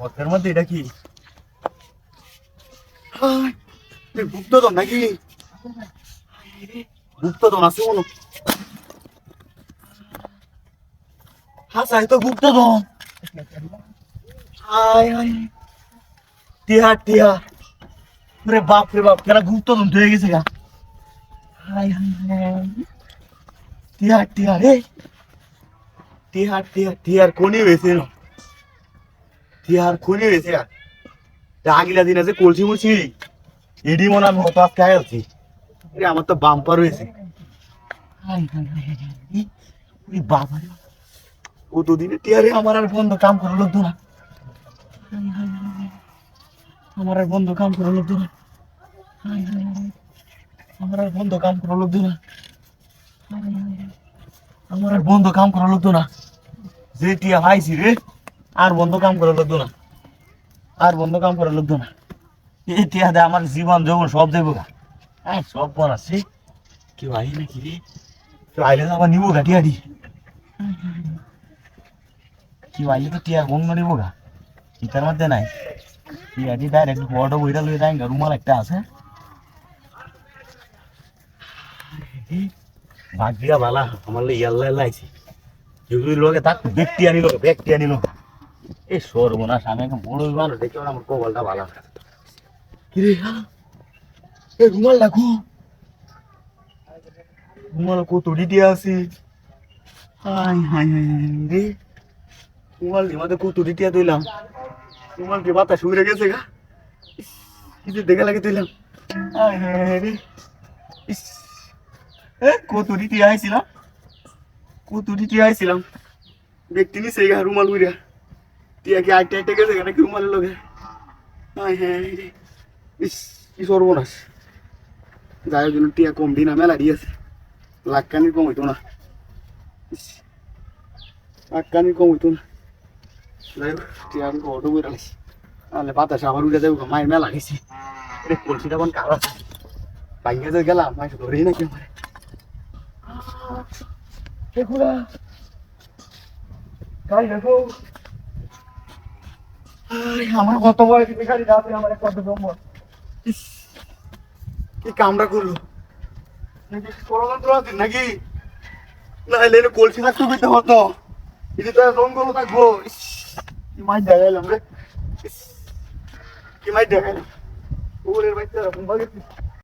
ওর মধ্যে এটা কি গুপ্তধন নাকি? গুপ্তধন আছে মনে হাসাই তো গুপ্তধন। হায় হায় টিহা টিহা রে বাপ রে বাপ কেনা গুপ্তধন হয়ে গেছে গা। হায় হায় হায় টিহা টিহা রে টিহা টিহা টিহার কোনি হয়েছে না টিহার কোনি হয়েছে গা। আগিলা দিন আছে কলসি মুলসি এডি মনে আমি হতো আজকে আছি আমার তো বাম্পার হয়েছে। বাবা ও দুদিনে টিয়ারে আমার আর বন্ধ কাম করা লাগতো না। আমার আর বন্ধ কাম করা লাগতো না। আমার আর বন্ধ কাম করা লাগতো না। আমার আর বন্ধ কাম করা লাগতো না। যে টিয়া হাইছি রে আর বন্ধ কাম করা লাগতো না। আর বন্ধ কাম করা লাগতো না। এই টিয়া দে আমার জীবন যখন সব দেবো গা। সব বানাচ্ছি কেউ আই নাকি রে? কেউ আইলে তো আবার নিবো গা টিয়াডি। কেউ আইলে তো টিয়ার বন্ধ নিবো গা। ইটার মধ্যে নাই টিয়াডি ডাইরেক্ট বড় বইটা লয়ে যাই রুমাল একটা আছে। ভাগ্যিয়া বালা আমার ইয়াল্লা লাইছি যেগুলি লোকে থাক ব্যক্তি আনিল এই সর্বনাশ আমি এখন বড় মানুষ দেখে আমার কপালটা ভালো কিরে এই রুমাল রাখো রুমাল কত ডিটি আছে। হাই হাই হাই রে রুমাল দিমাতে কত ডিটিয়া তুইলাম রুমাল কি বাতাস উড়ে গেছে গা কিছু দেখে লাগে তুইলাম। হাই হাই রে কত ডিটি আইছিলাম কত ডিটি আইছিলাম ব্যক্তি নিছে গা রুমাল উড়িয়া টিয়া কি আটটা আটটা গেছে নাকি রুমালের লগে। হাই হাই রে ইস কি সর্বনাশ যাই হোক টিয়া কম দিন মেলা দিয়েছে লাখখানির কম হইতো না লাখখানির কম হইতো না। যাই হোক টিয়া আমি অটো বই রাখছি তাহলে বাতাসে আবার উঠে যাবো মায়ের মেলা গেছি রে কলসিটা কোন কার আছে বাইকে যে গেলাম মাই ধরেই নাকি আমার দেখুলা গাড়ি দেখো আমার কত বয়স গাড়ি যাবে আমার কত সম্ভব কি কামটা করলো নাকি না এলে কলসি থাকতে পেতে হতো এটা তো জঙ্গল থাকবো কি মাছ দেখাইলাম রে কি মাছ দেখাইলাম ওরের বাচ্চারা